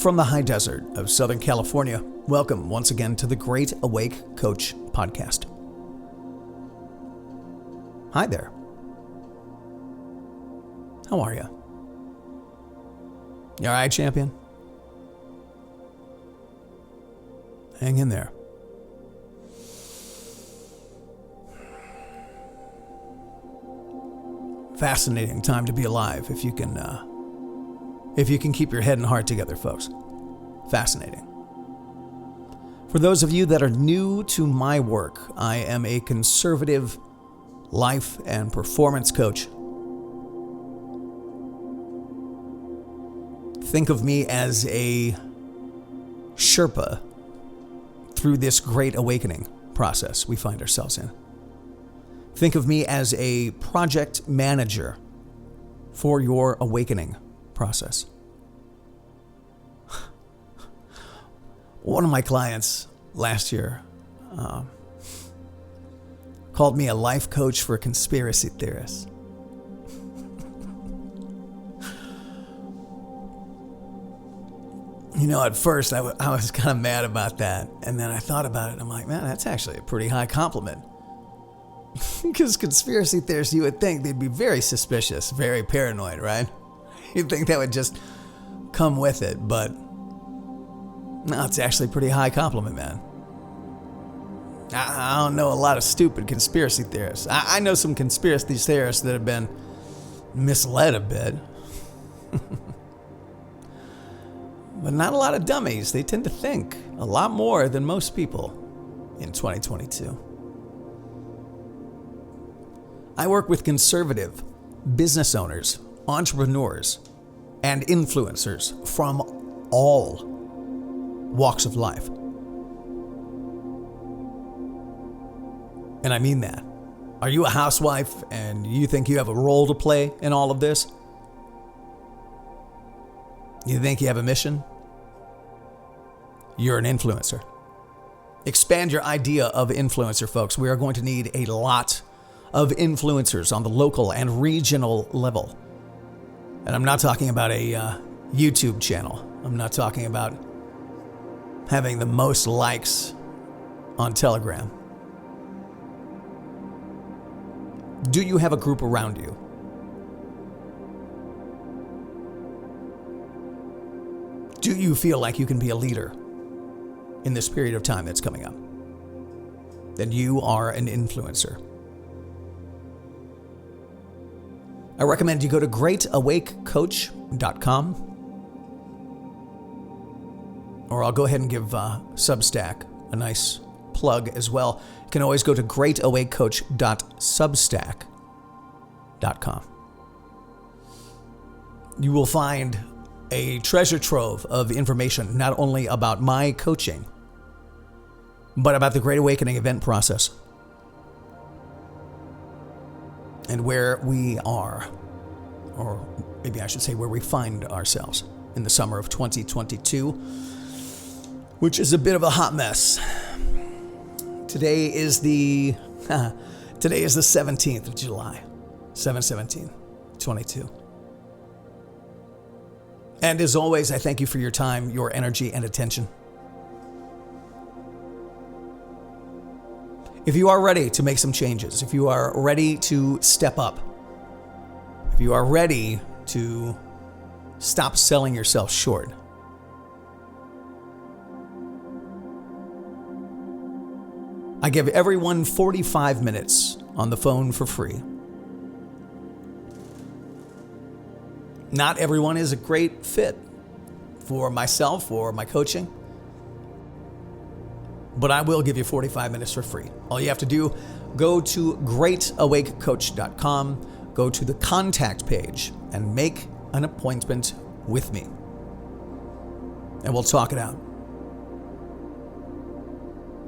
From the high desert of Southern California, welcome once again to the Great Awake Coach podcast. Hi there. How are you? You all right, champion? Hang in there. Fascinating time to be alive if you can keep your head and heart together, folks. Fascinating. For those of you that are new to my work, I am a conservative life and performance coach. Think of me as a Sherpa through this great awakening process we find ourselves in. Think of me as a project manager for your awakening process. One of my clients last year called me a life coach for conspiracy theorists. You know, at first I was kind of mad about that. And then I thought about it. And I'm like, man, that's actually a pretty high compliment. Because conspiracy theorists, you would think they'd be very suspicious, very paranoid, right? You'd think that would just come with it. But no, it's actually a pretty high compliment, man. I don't know a lot of stupid conspiracy theorists. I know some conspiracy theorists that have been misled a bit. But not a lot of dummies. They tend to think a lot more than most people in 2022. I work with conservative business owners, entrepreneurs, and influencers from all walks of life. And I mean that. Are you a housewife and you think you have a role to play in all of this? You think you have a mission? You're an influencer. Expand your idea of influencer, folks. We are going to need a lot of influencers on the local and regional level. And I'm not talking about a YouTube channel. I'm not talking about having the most likes on Telegram. Do you have a group around you? Do you feel like you can be a leader in this period of time that's coming up? Then you are an influencer. I recommend you go to greatawakecoach.com, or I'll go ahead and give Substack a nice plug as well. You can always go to greatawakecoach.substack.com. You will find a treasure trove of information, not only about my coaching, but about the Great Awakening event process and where we are, or maybe I should say where we find ourselves in the summer of 2022, which is a bit of a hot mess. Today is the 17th of July, 7/17/22. And as always, I thank you for your time, your energy, and attention. If you are ready to make some changes, if you are ready to step up, if you are ready to stop selling yourself short, I give everyone 45 minutes on the phone for free. Not everyone is a great fit for myself or my coaching, but I will give you 45 minutes for free. All you have to do, go to greatawakecoach.com, go to the contact page, and make an appointment with me. And we'll talk it out.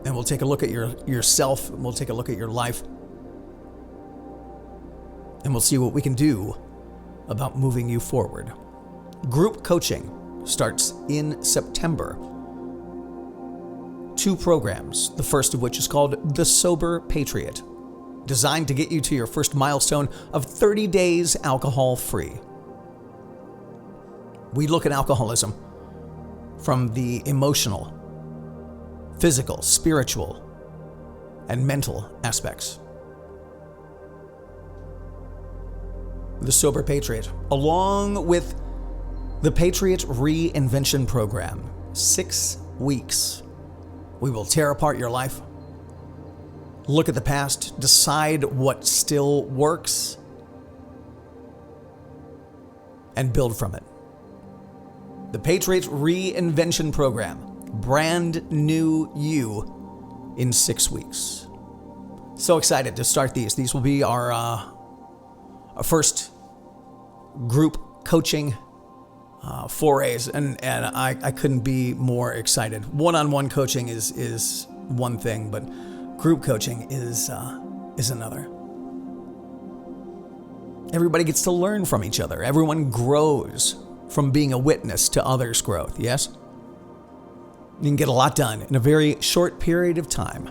And we'll take a look at yourself, and we'll take a look at your life, and we'll see what we can do about moving you forward. Group coaching starts in September. 2 programs, the first of which is called The Sober Patriot, designed to get you to your first milestone of 30 days alcohol-free. We look at alcoholism from the emotional, physical, spiritual, and mental aspects. The Sober Patriot, along with the Patriot Reinvention Program, 6 weeks. We will tear apart your life, look at the past, decide what still works, and build from it. The Patriot Reinvention Program, brand new you in 6 weeks. So excited to start these. These will be our first group coaching forays, and I couldn't be more excited. One-on-one coaching is one thing, but group coaching is another. Everybody gets to learn from each other. Everyone grows from being a witness to others' growth, yes? You can get a lot done in a very short period of time.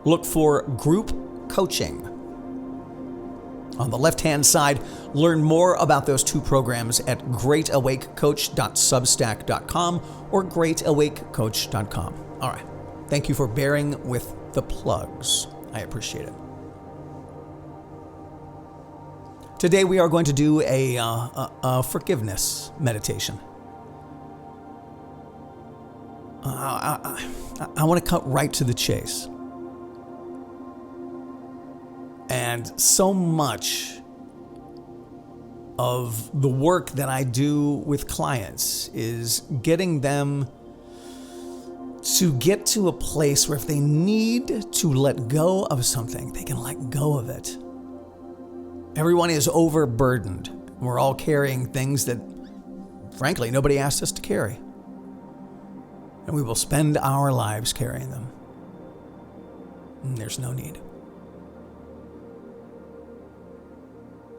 Look for group coaching. On the left-hand side, learn more about those 2 programs at greatawakecoach.substack.com or greatawakecoach.com. All right. Thank you for bearing with the plugs. I appreciate it. Today we are going to do a forgiveness meditation. I want to cut right to the chase. And so much of the work that I do with clients is getting them to get to a place where if they need to let go of something, they can let go of it. Everyone is overburdened. We're all carrying things that, frankly, nobody asked us to carry. And we will spend our lives carrying them. And there's no need.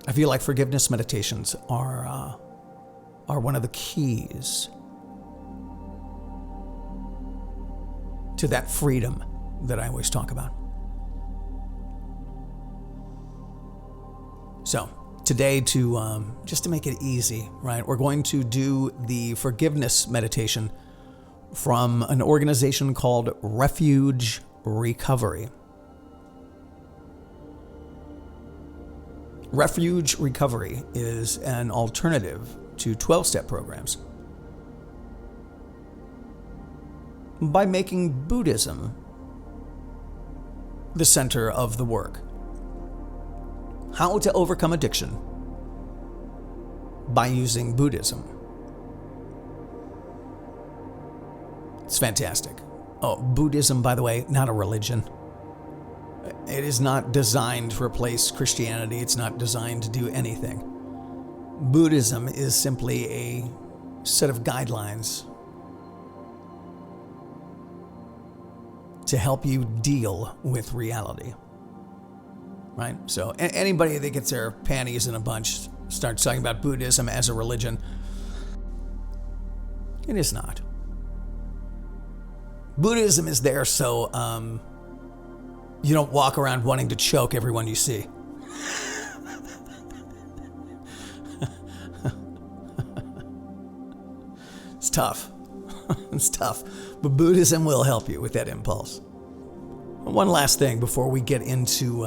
I feel like forgiveness meditations are one of the keys to that freedom that I always talk about. So today, just to make it easy, right, we're going to do the forgiveness meditation from an organization called Refuge Recovery. Refuge Recovery is an alternative to 12-step programs. By making Buddhism the center of the work. How to overcome addiction by using Buddhism. It's fantastic. Oh, Buddhism, by the way, not a religion. It is not designed to replace Christianity. It's not designed to do anything. Buddhism is simply a set of guidelines to help you deal with reality. Right? So anybody that gets their panties in a bunch starts talking about Buddhism as a religion. It is not. Buddhism is there so you don't walk around wanting to choke everyone you see. It's tough. It's tough. But Buddhism will help you with that impulse. One last thing before we get into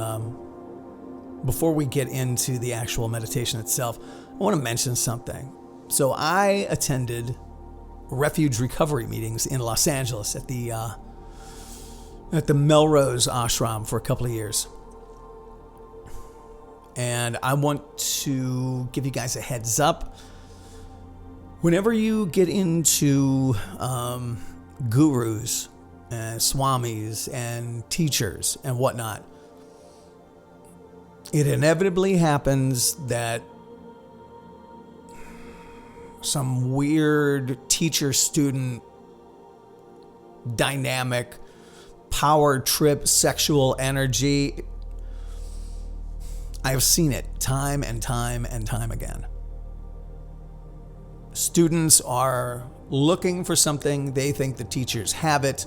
the actual meditation itself, I want to mention something. So I attended refuge recovery meetings in Los Angeles at the Melrose Ashram for a couple of years. And I want to give you guys a heads up. Whenever you get into gurus and swamis and teachers and whatnot, it inevitably happens that some weird teacher-student dynamic, power trip, sexual energy. I have seen it time and time and time again. Students are looking for something. They think the teachers have it.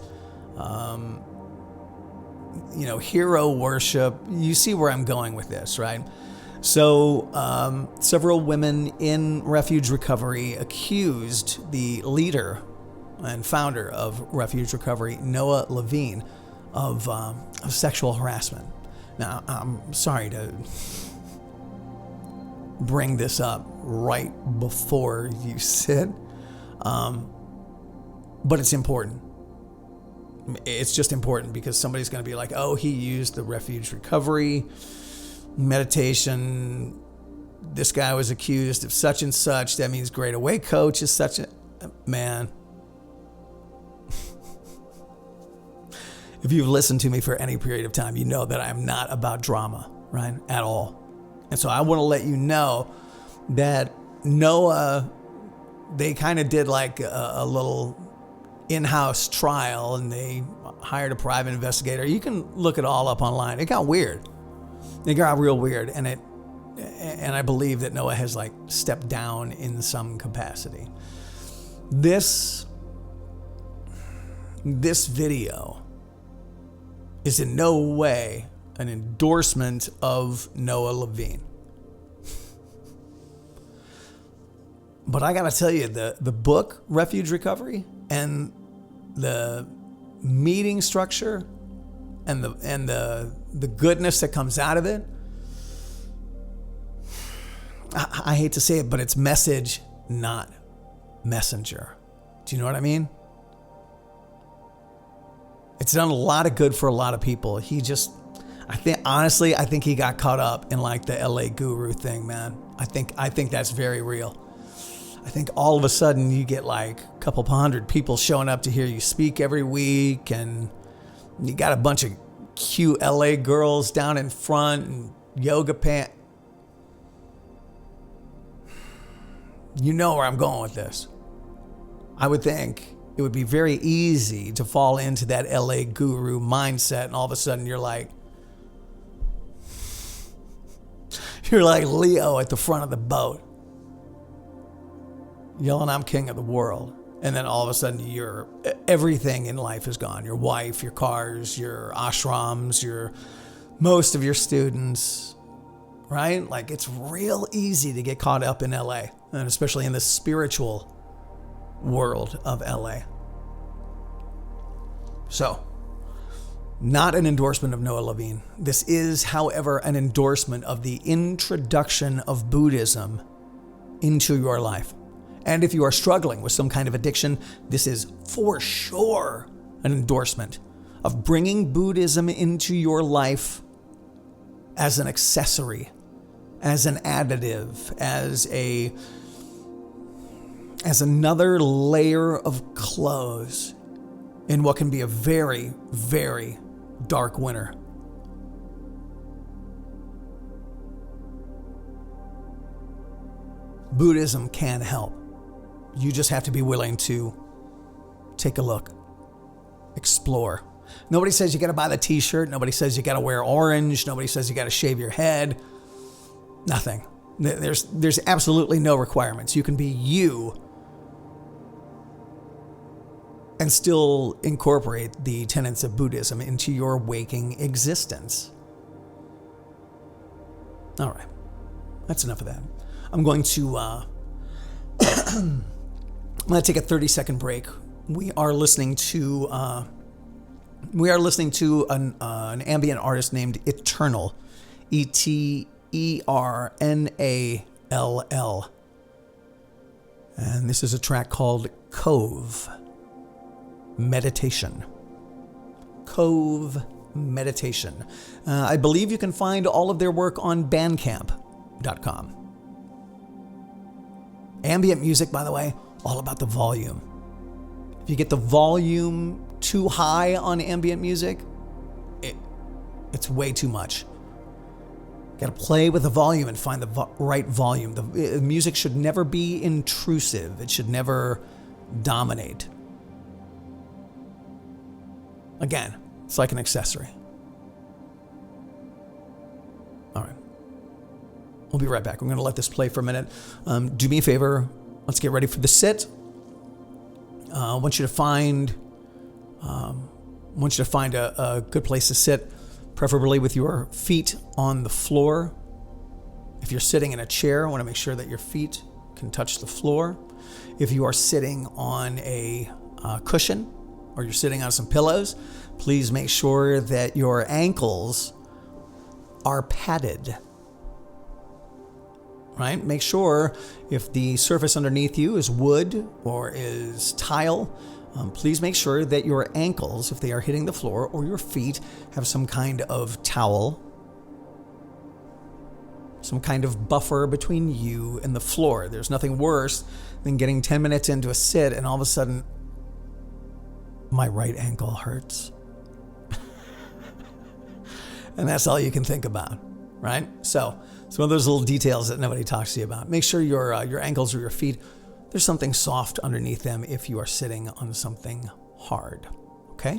Hero worship. You see where I'm going with this, right? So several women in refuge recovery accused the leader and founder of Refuge Recovery, Noah Levine, of sexual harassment. Now, I'm sorry to bring this up right before you sit, but it's important. It's just important because somebody's going to be like, oh, he used the Refuge Recovery meditation. This guy was accused of such and such. That means Great Away Coach is such a man. If you've listened to me for any period of time, you know that I'm not about drama, right? At all. And so I want to let you know that Noah, they kind of did like a little in-house trial, and they hired a private investigator. You can look it all up online. It got weird. It got real weird. And I believe that Noah has like stepped down in some capacity. This video is in no way an endorsement of Noah Levine. But I gotta tell you, the book Refuge Recovery and the meeting structure and the goodness that comes out of it, I hate to say it, but it's message, not messenger. Do you know what I mean? It's done a lot of good for a lot of people. I think he got caught up in like the LA guru thing, man. I think that's very real. I think all of a sudden you get like a couple hundred people showing up to hear you speak every week, and you got a bunch of cute LA girls down in front and yoga pants. You know where I'm going with this. I would think it would be very easy to fall into that LA guru mindset, and all of a sudden you're like Leo at the front of the boat, yelling, I'm king of the world. And then all of a sudden everything in life is gone. Your wife, your cars, your ashrams, most of your students, right? Like, it's real easy to get caught up in LA, and especially in the spiritual world of LA. So, not an endorsement of Noah Levine. This is, however, an endorsement of the introduction of Buddhism into your life. And if you are struggling with some kind of addiction, this is for sure an endorsement of bringing Buddhism into your life as an accessory, as an additive, as another layer of clothes in what can be a very, very dark winter. Buddhism can help. You just have to be willing to take a look, explore. Nobody says you got to buy the t-shirt. Nobody says you got to wear orange. Nobody says you got to shave your head. Nothing. There's absolutely no requirements. You can be you and still incorporate the tenets of Buddhism into your waking existence. All right. That's enough of that. I'm going to take a 30-second break. We are listening to an ambient artist named Eternal, Eternall, and this is a track called Cove Meditation. Cove Meditation. I believe you can find all of their work on Bandcamp.com. Ambient music, by the way, all about the volume. If you get the volume too high on ambient music, it's way too much. Got to play with the volume and find the right volume. The music should never be intrusive. It should never dominate. Again, it's like an accessory. All right. We'll be right back. We're going to let this play for a minute. Do me a favor. Let's get ready for the sit. I want you to find a good place to sit, preferably with your feet on the floor. If you're sitting in a chair, I want to make sure that your feet can touch the floor. If you are sitting on a cushion or you're sitting on some pillows, please make sure that your ankles are padded. Right? Make sure if the surface underneath you is wood or is tile, please make sure that your ankles, if they are hitting the floor, or your feet have some kind of towel, some kind of buffer between you and the floor. There's nothing worse than getting 10 minutes into a sit and all of a sudden, my right ankle hurts. And that's all you can think about, right? So it's one of those little details that nobody talks to you about. Make sure your ankles or your feet, there's something soft underneath them if you are sitting on something hard, okay?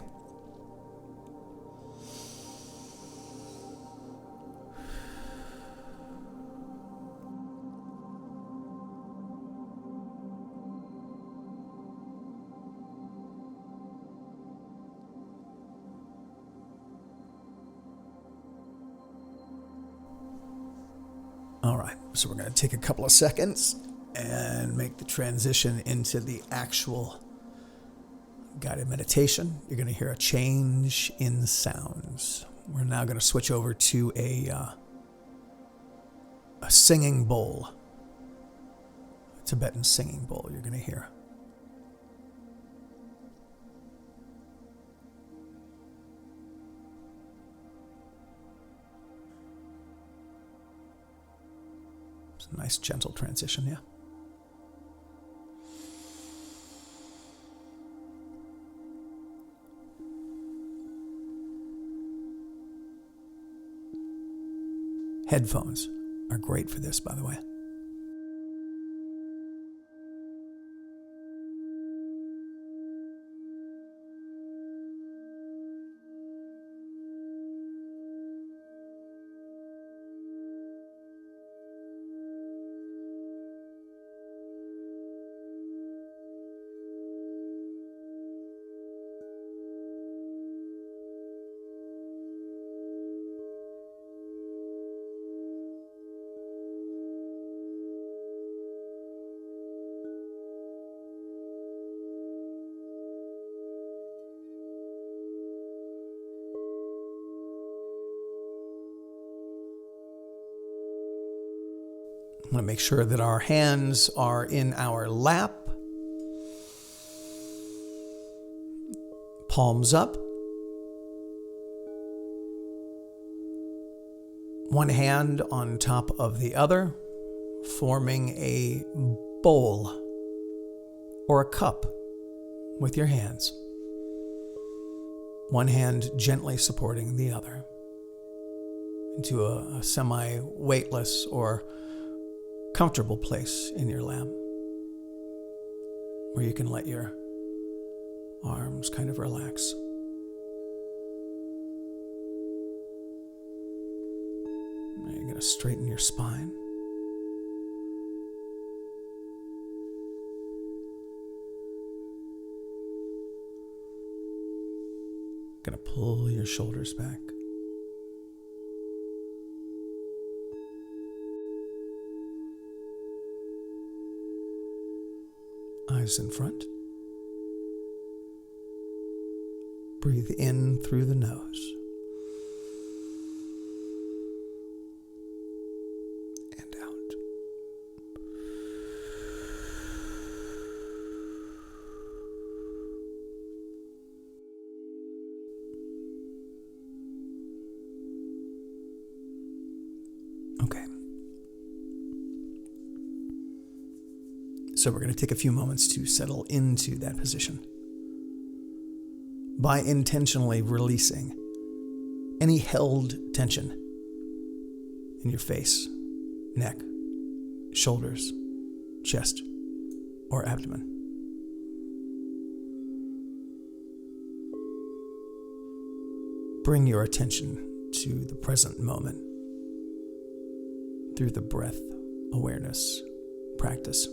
All right, so we're going to take a couple of seconds and make the transition into the actual guided meditation. You're going to hear a change in sounds. We're now going to switch over to a singing bowl, a Tibetan singing bowl you're going to hear. Nice gentle transition, yeah. Headphones are great for this, by the way. I want to make sure that our hands are in our lap, palms up, one hand on top of the other, forming a bowl or a cup with your hands. One hand gently supporting the other into a semi-weightless or comfortable place in your lap where you can let your arms kind of relax. Now you're going to straighten your spine. Going to pull your shoulders back. Eyes in front. Breathe in through the nose. And out. Okay. So we're going to take a few moments to settle into that position by intentionally releasing any held tension in your face, neck, shoulders, chest, or abdomen. Bring your attention to the present moment through the breath awareness practice.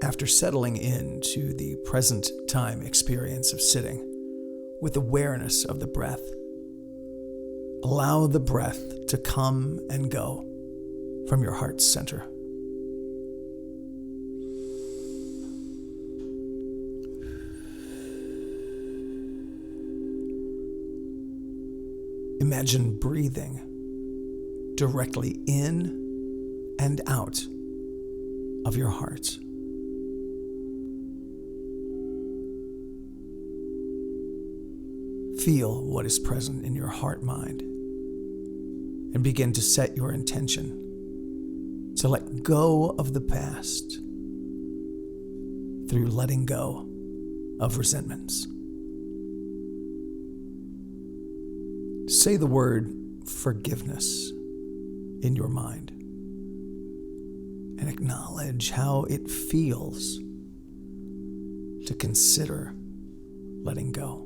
After settling into the present time experience of sitting with awareness of the breath, allow the breath to come and go from your heart's center. Imagine breathing directly in and out of your heart. Feel what is present in your heart-mind and begin to set your intention to let go of the past through letting go of resentments. Say the word forgiveness in your mind and acknowledge how it feels to consider letting go.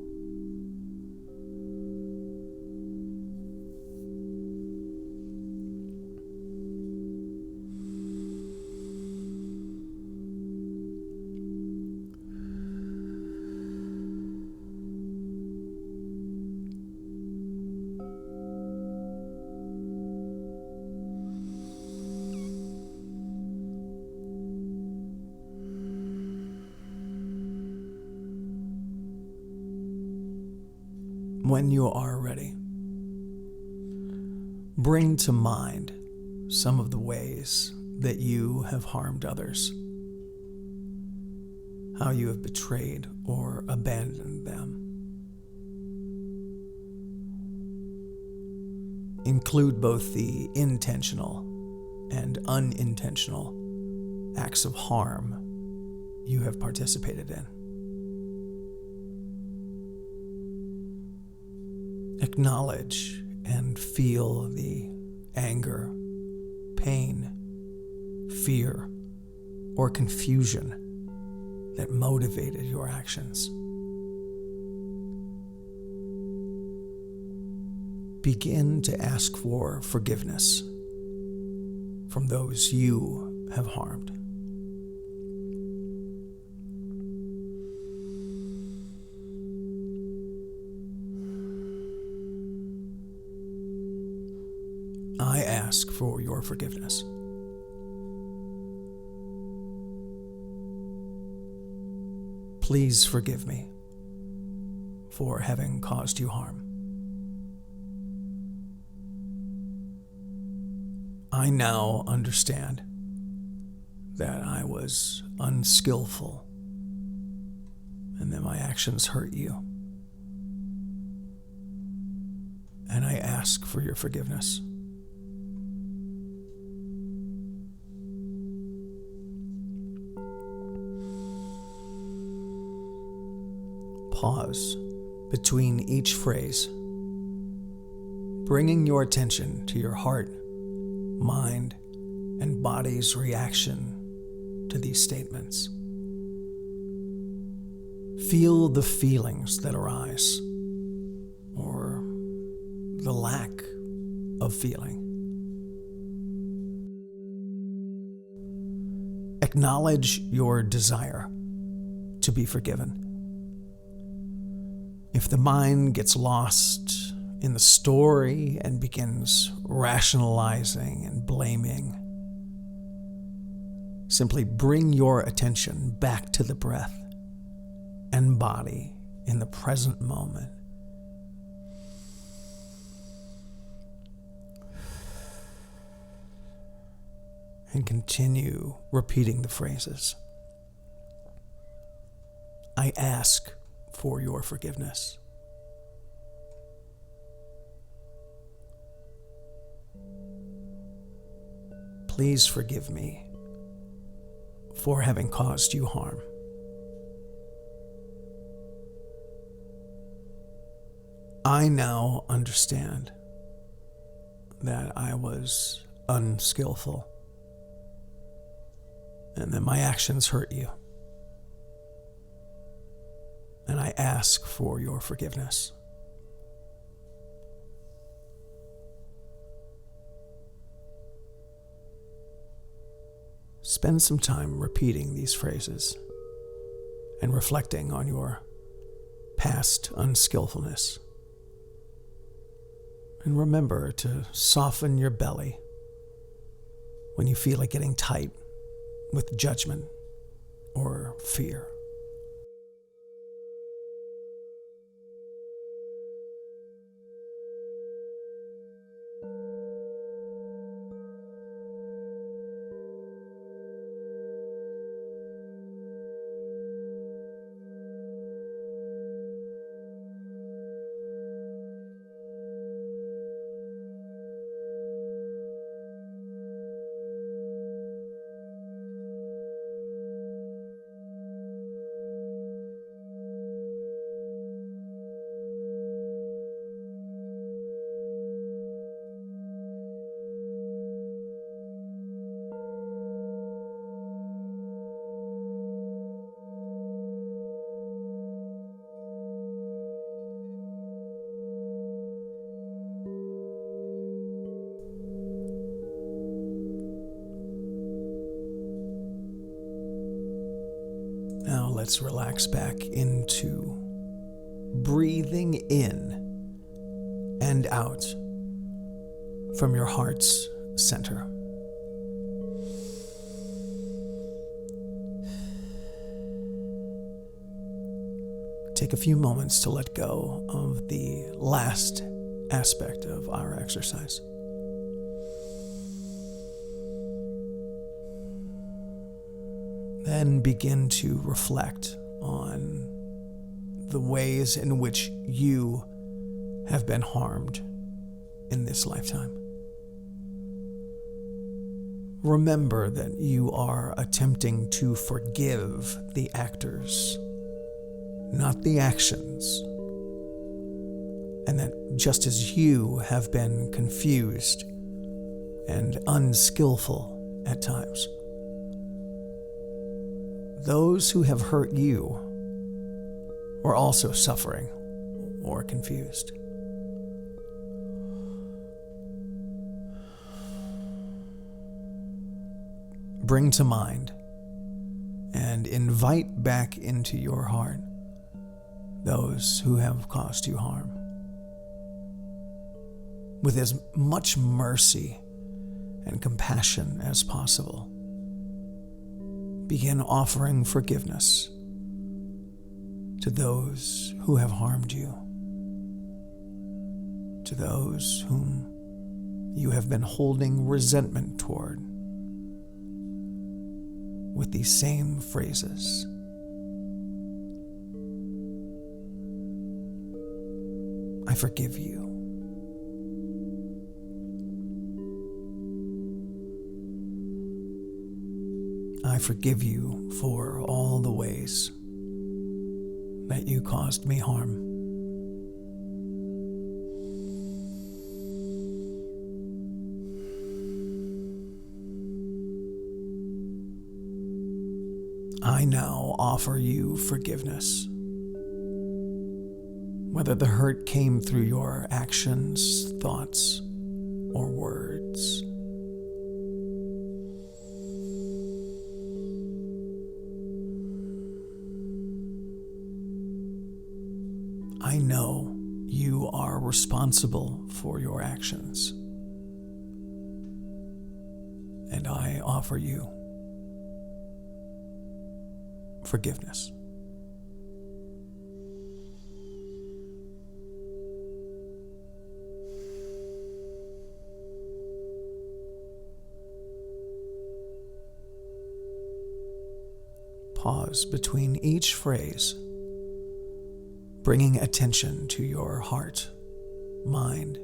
When you are ready, bring to mind some of the ways that you have harmed others, how you have betrayed or abandoned them. Include both the intentional and unintentional acts of harm you have participated in. Acknowledge and feel the anger, pain, fear, or confusion that motivated your actions. Begin to ask for forgiveness from those you have harmed. I ask for your forgiveness. Please forgive me for having caused you harm. I now understand that I was unskillful and that my actions hurt you. And I ask for your forgiveness. Pause between each phrase, bringing your attention to your heart, mind, and body's reaction to these statements. Feel the feelings that arise, or the lack of feeling. Acknowledge your desire to be forgiven. If the mind gets lost in the story and begins rationalizing and blaming, simply bring your attention back to the breath and body in the present moment. And continue repeating the phrases. I ask for your forgiveness. Please forgive me for having caused you harm. I now understand that I was unskillful and that my actions hurt you. And I ask for your forgiveness. Spend some time repeating these phrases and reflecting on your past unskillfulness. And remember to soften your belly when you feel it getting tight with judgment or fear. Now let's relax back into breathing in and out from your heart's center. Take a few moments to let go of the last aspect of our exercise. Then begin to reflect on the ways in which you have been harmed in this lifetime. Remember that you are attempting to forgive the actors, not the actions, and that just as you have been confused and unskillful at times, those who have hurt you were also suffering or confused. Bring to mind and invite back into your heart those who have caused you harm. With as much mercy and compassion as possible, begin offering forgiveness to those who have harmed you, to those whom you have been holding resentment toward, with these same phrases. I forgive you. I forgive you for all the ways that you caused me harm. I now offer you forgiveness. Whether the hurt came through your actions, thoughts, or words. I know you are responsible for your actions, and I offer you forgiveness. Pause between each phrase, bringing attention to your heart, mind,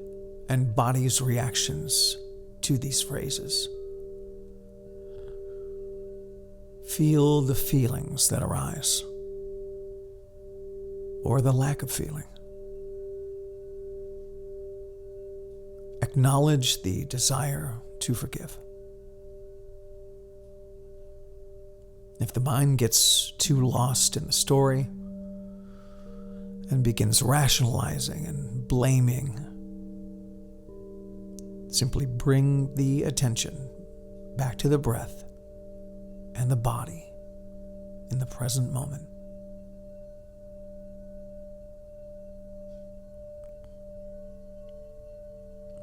and body's reactions to these phrases. Feel the feelings that arise, or the lack of feeling. Acknowledge the desire to forgive. If the mind gets too lost in the story and begins rationalizing and blaming, simply bring the attention back to the breath and the body in the present moment.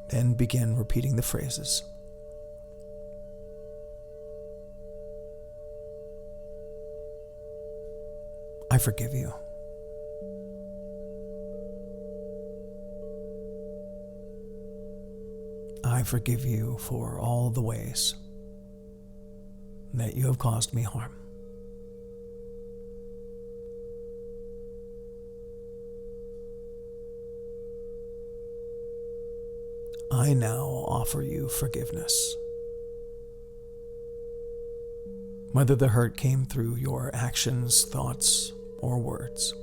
Then begin repeating the phrases. I forgive you. I forgive you for all the ways that you have caused me harm. I now offer you forgiveness. Whether the hurt came through your actions, thoughts, or words.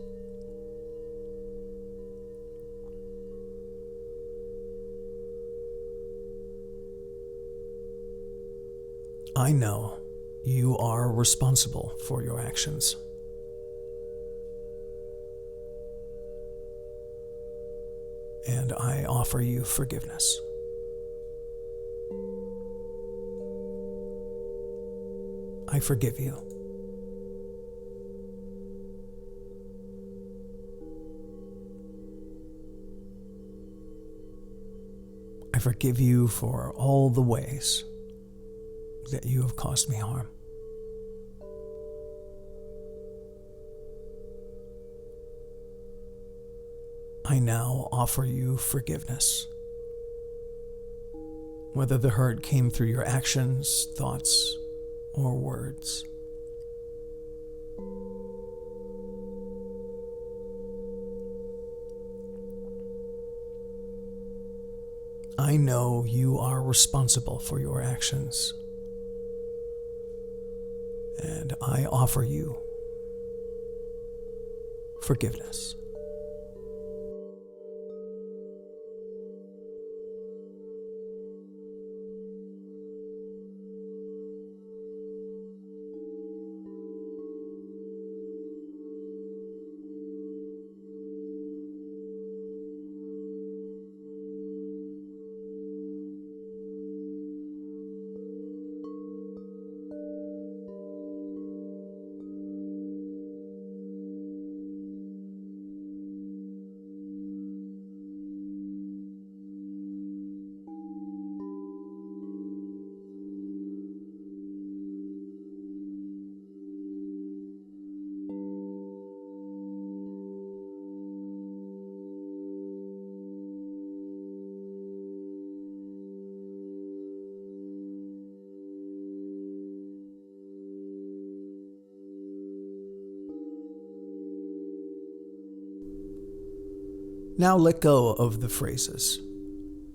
I know you are responsible for your actions. And I offer you forgiveness. I forgive you. I forgive you for all the ways that you have caused me harm. I now offer you forgiveness. Whether the hurt came through your actions, thoughts, or words. I know you are responsible for your actions, and I offer you forgiveness. Now let go of the phrases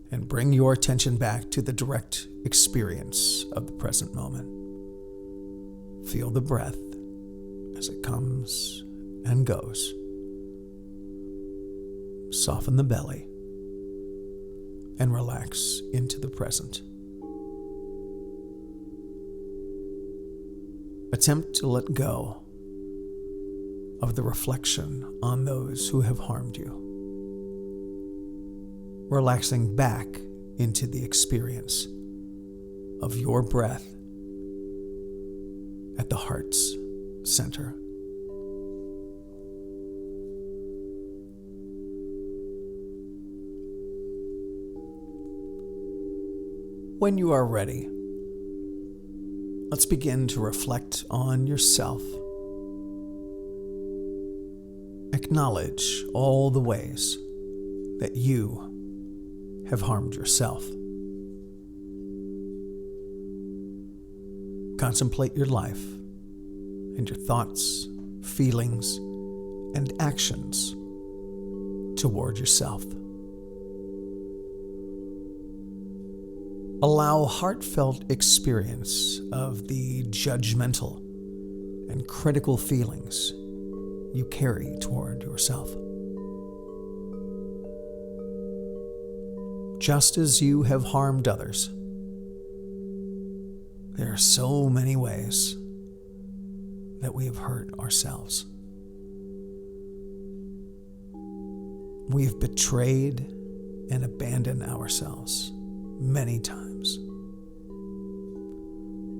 and bring your attention back to the direct experience of the present moment. Feel the breath as it comes and goes. Soften the belly and relax into the present. Attempt to let go of the reflection on those who have harmed you, relaxing back into the experience of your breath at the heart's center. When you are ready, let's begin to reflect on yourself. Acknowledge all the ways that you have harmed yourself. Contemplate your life and your thoughts, feelings, and actions toward yourself. Allow heartfelt experience of the judgmental and critical feelings you carry toward yourself. Just as you have harmed others, there are so many ways that we have hurt ourselves. We have betrayed and abandoned ourselves many times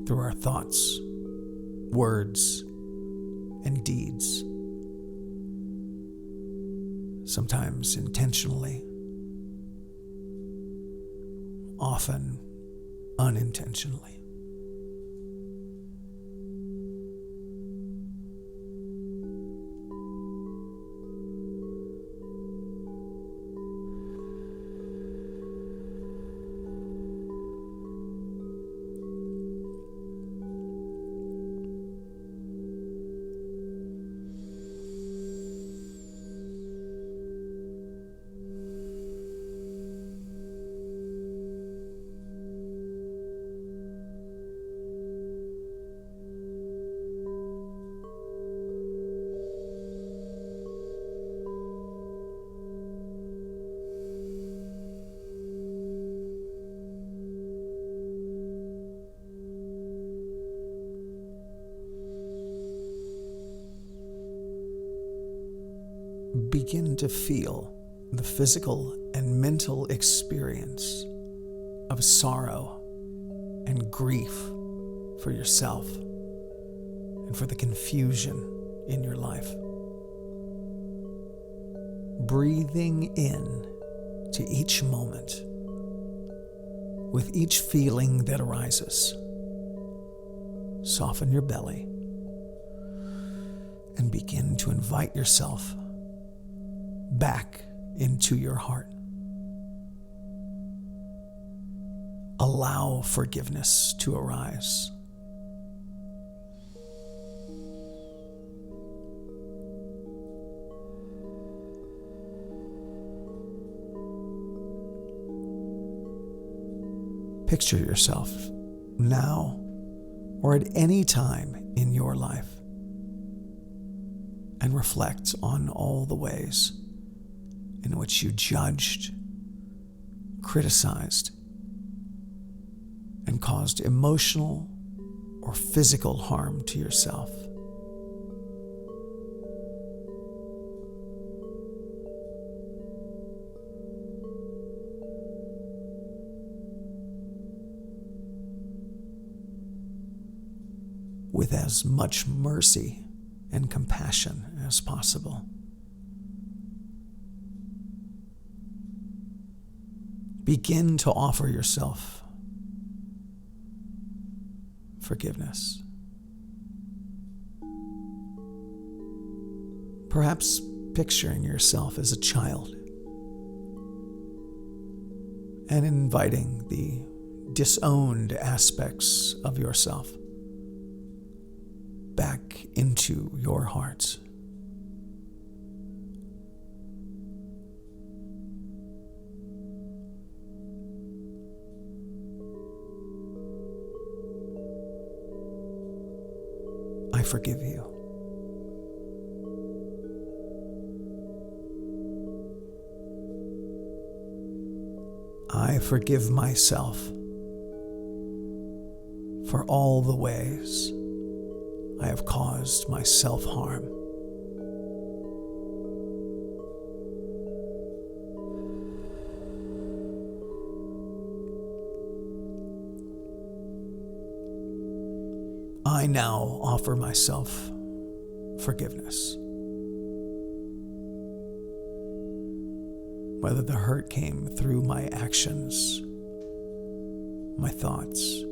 through our thoughts, words, and deeds. Sometimes intentionally, often unintentionally. Begin to feel the physical and mental experience of sorrow and grief for yourself and for the confusion in your life. Breathing in to each moment with each feeling that arises. Soften your belly and begin to invite yourself back into your heart. Allow forgiveness to arise. Picture yourself now or at any time in your life and reflect on all the ways in which you judged, criticized, and caused emotional or physical harm to yourself. With as much mercy and compassion as possible. Begin to offer yourself forgiveness. Perhaps picturing yourself as a child and inviting the disowned aspects of yourself back into your heart. I forgive you. I forgive myself for all the ways I have caused myself harm. I now offer myself forgiveness. Whether the hurt came through my actions, my thoughts,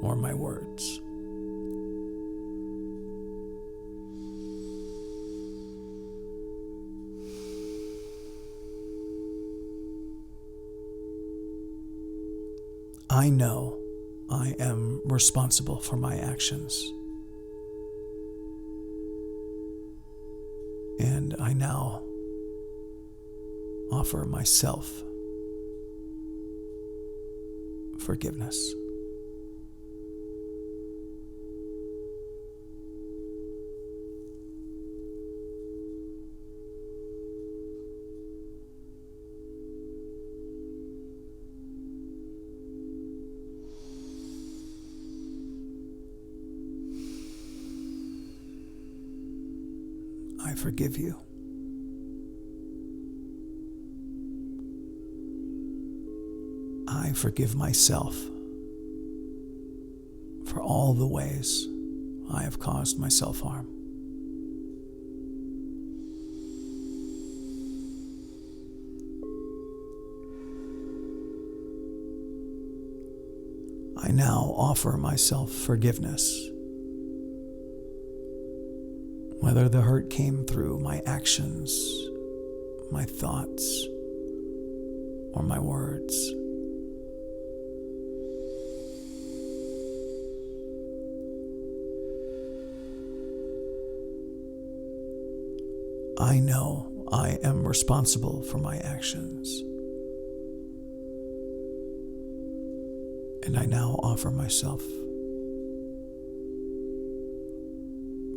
or my words. I know I am responsible for my actions. And I now offer myself forgiveness. I forgive you. I forgive myself for all the ways I have caused myself harm. I now offer myself forgiveness, whether the hurt came through my actions, my thoughts, or my words. I know I am responsible for my actions, and I now offer myself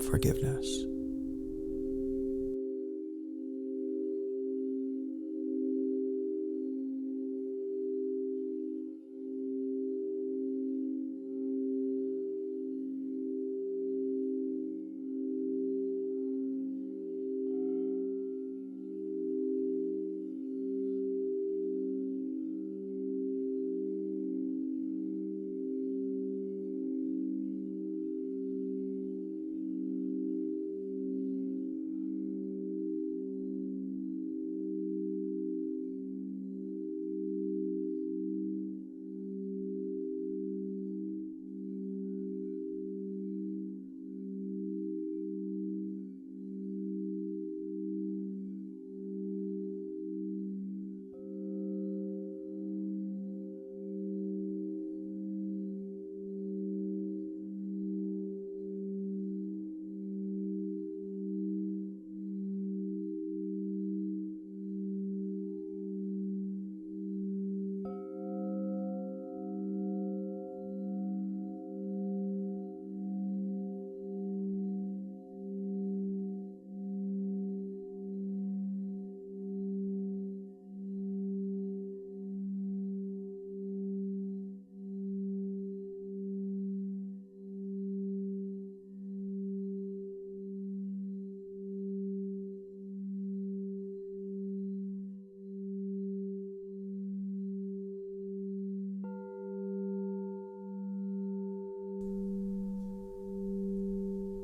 forgiveness.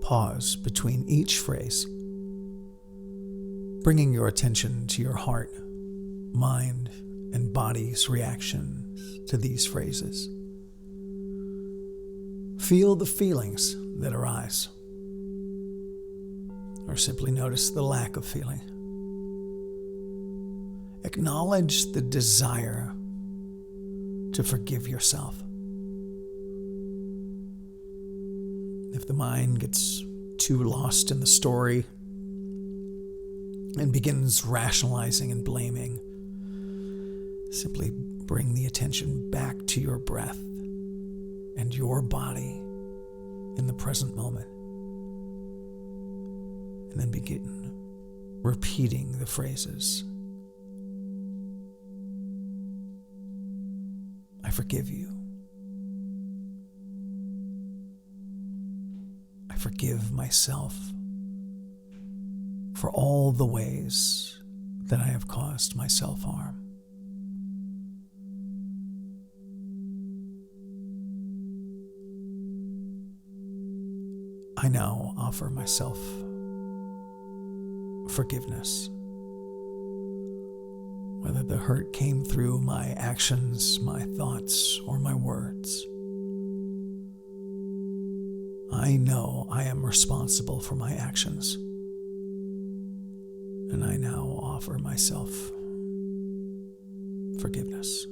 Pause between each phrase, bringing your attention to your heart, mind, and body's reactions to these phrases. Feel the feelings that arise, or simply notice the lack of feeling. Acknowledge the desire to forgive yourself. If the mind gets too lost in the story and begins rationalizing and blaming, simply bring the attention back to your breath and your body in the present moment. And then begin repeating the phrases. I forgive you. I forgive myself for all the ways that I have caused myself harm. I now offer myself forgiveness, whether the hurt came through my actions, my thoughts, or my words. I know I am responsible for my actions, and I now offer myself forgiveness.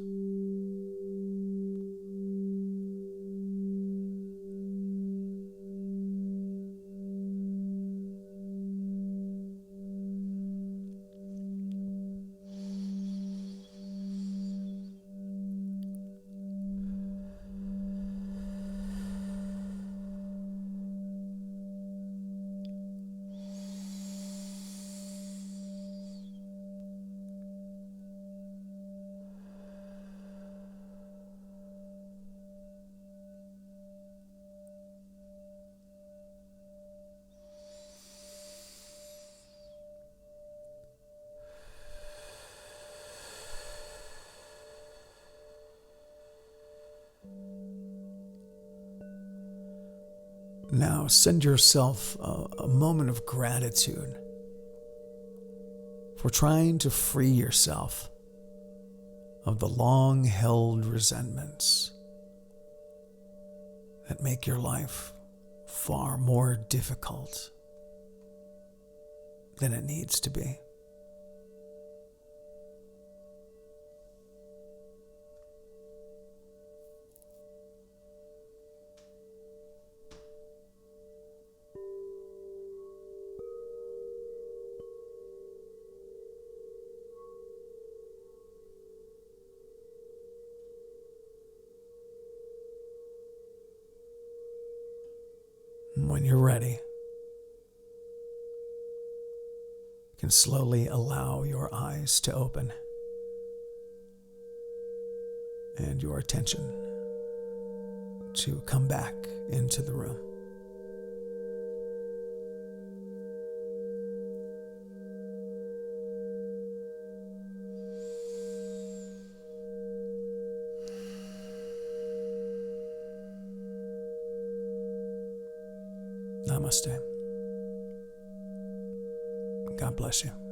Now send yourself a moment of gratitude for trying to free yourself of the long-held resentments that make your life far more difficult than it needs to be. When you're ready, you can slowly allow your eyes to open and your attention to come back into the room. Namaste. God bless you.